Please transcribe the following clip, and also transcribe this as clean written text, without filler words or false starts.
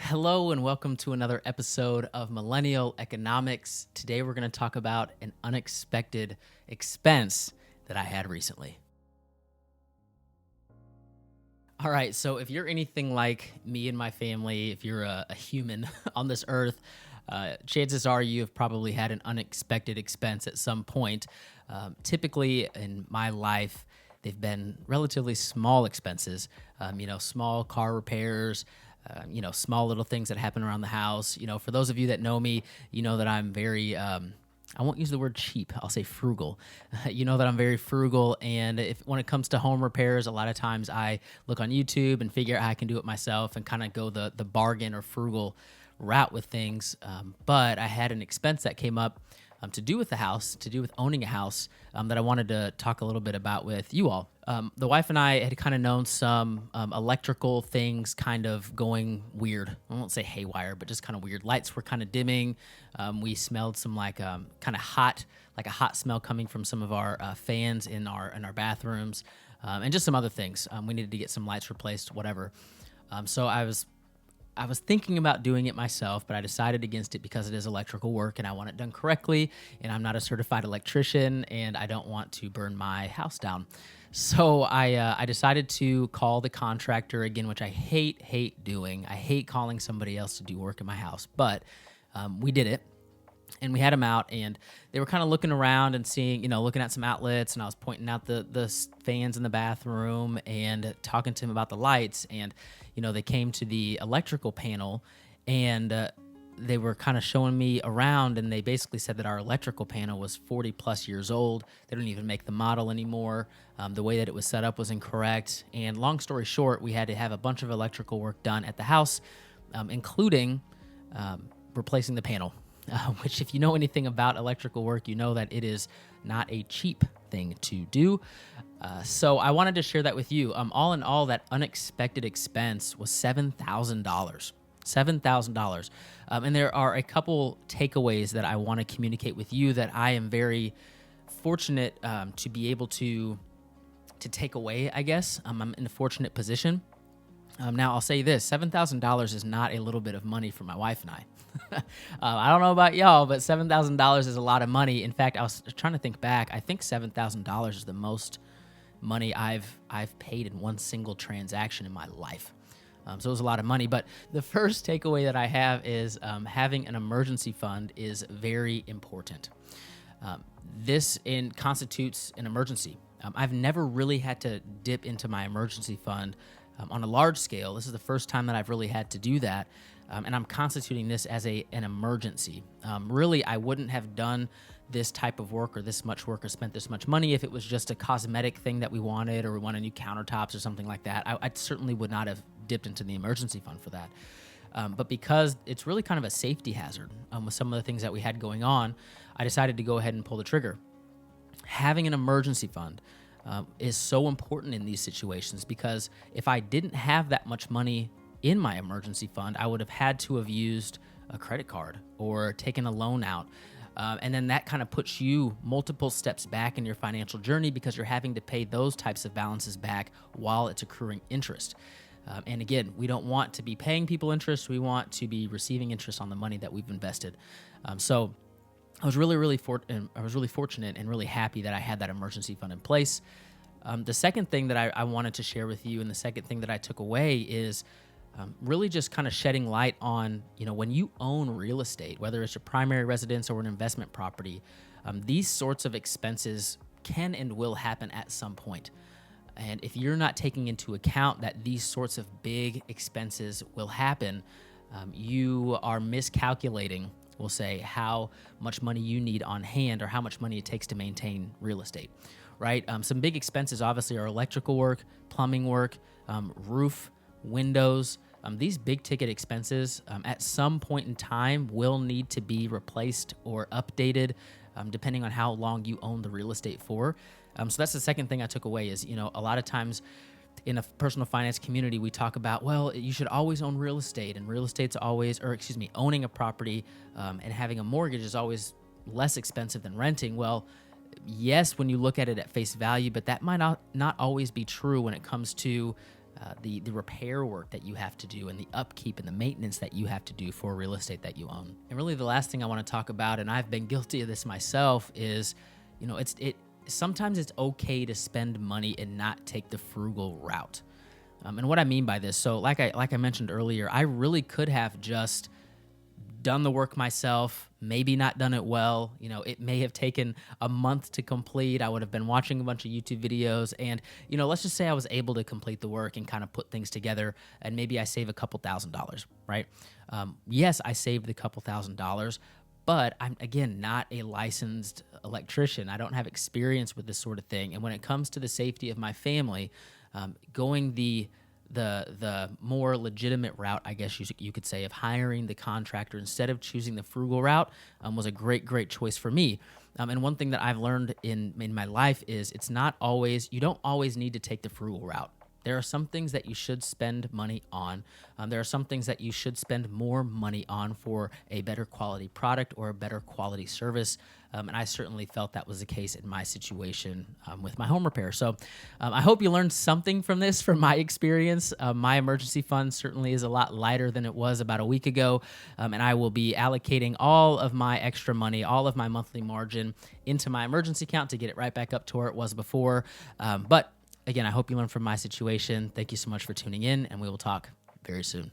Hello and welcome to another episode of Millennial Economics. Today we're going to talk about an unexpected expense that I had recently. All right, so if you're anything like me and my family, if you're a human on this earth, chances are you have probably had an unexpected expense at some point. Typically in my life, they've been relatively small expenses, small car repairs, small little things that happen around the house. For those of you that know me, you know that I'm very, I won't use the word cheap. I'll say frugal. You know that I'm very frugal. And when it comes to home repairs, a lot of times I look on YouTube and figure out how I can do it myself and kind of go the bargain or frugal route with things. But I had an expense that came up to do with the house, to do with owning a house, that I wanted to talk a little bit about with you all. The wife and I had kind of known some electrical things kind of going weird. I won't say haywire, but just kind of weird. Lights were kind of dimming. We smelled some kind of hot, like a hot smell coming from some of our fans in our bathrooms, and just some other things. We needed to get some lights replaced, whatever. So I was thinking about doing it myself, but I decided against it because it is electrical work and I want it done correctly. And I'm not a certified electrician and I don't want to burn my house down. So I decided to call the contractor again, which I hate doing. I hate calling somebody else to do work in my house, but we did it. And we had them out, and they were kind of looking around and seeing, looking at some outlets, and I was pointing out the fans in the bathroom and talking to him about the lights. And, they came to the electrical panel, and they were kind of showing me around, and they basically said that our electrical panel was 40 plus years old. They don't even make the model anymore. The way that it was set up was incorrect. And long story short, we had to have a bunch of electrical work done at the house, including replacing the panel. Which, if you know anything about electrical work, you know that it is not a cheap thing to do. So I wanted to share that with you. All in all, that unexpected expense was $7,000. $7,000. And there are a couple takeaways that I want to communicate with you that I am very fortunate to be able to take away, I guess. I'm in a fortunate position. Now, I'll say this, $7,000 is not a little bit of money for my wife and I. I don't know about y'all, but $7,000 is a lot of money. In fact, I was trying to think back. I think $7,000 is the most money I've paid in one single transaction in my life. So it was a lot of money. But the first takeaway that I have is having an emergency fund is very important. This constitutes an emergency. I've never really had to dip into my emergency fund on a large scale. This is the first time that I've really had to do that. And I'm constituting this as an emergency. Really, I wouldn't have done this type of work or this much work or spent this much money if it was just a cosmetic thing that we wanted or we wanted new countertops or something like that. I certainly would not have dipped into the emergency fund for that. But because it's really kind of a safety hazard with some of the things that we had going on, I decided to go ahead and pull the trigger. Having an emergency fund is so important in these situations because if I didn't have that much money in my emergency fund, I would have had to have used a credit card or taken a loan out. And then that kind of puts you multiple steps back in your financial journey because you're having to pay those types of balances back while it's accruing interest. And again, we don't want to be paying people interest. We want to be receiving interest on the money that we've invested. So I was really fortunate and really happy that I had that emergency fund in place. The second thing that I wanted to share with you and the second thing that I took away is really just kind of shedding light on, when you own real estate, whether it's your primary residence or an investment property, these sorts of expenses can and will happen at some point. And if you're not taking into account that these sorts of big expenses will happen, you are miscalculating, we'll say, how much money you need on hand or how much money it takes to maintain real estate, right? Some big expenses obviously are electrical work, plumbing work, roof, windows. These big ticket expenses at some point in time will need to be replaced or updated depending on how long you own the real estate for. So that's the second thing I took away is, a lot of times in a personal finance community, we talk about, well, you should always own real estate and real estate's always, owning a property and having a mortgage is always less expensive than renting. Well, yes, when you look at it at face value, but that might not always be true when it comes to the repair work that you have to do and the upkeep and the maintenance that you have to do for real estate that you own. And really the last thing I want to talk about, and I've been guilty of this myself, is, sometimes it's okay to spend money and not take the frugal route. And what I mean by this, so like I mentioned earlier, I really could have just done the work myself, maybe not done it well. It may have taken a month to complete. I would have been watching a bunch of YouTube videos, and, let's just say I was able to complete the work and kind of put things together, and maybe I save a couple $1,000s, right? Yes, I saved the couple $1,000s, but I'm, again, not a licensed electrician. I don't have experience with this sort of thing. And when it comes to the safety of my family, going the more legitimate route, I guess you could say, of hiring the contractor instead of choosing the frugal route, was a great choice for me. And one thing that I've learned in my life is you don't always need to take the frugal route. There are some things that you should spend money on. There are some things that you should spend more money on for a better quality product or a better quality service. And I certainly felt that was the case in my situation with my home repair. So I hope you learned something from this, from my experience. My emergency fund certainly is a lot lighter than it was about a week ago. And I will be allocating all of my extra money, all of my monthly margin into my emergency account to get it right back up to where it was before. But again, I hope you learned from my situation. Thank you so much for tuning in, and we will talk very soon.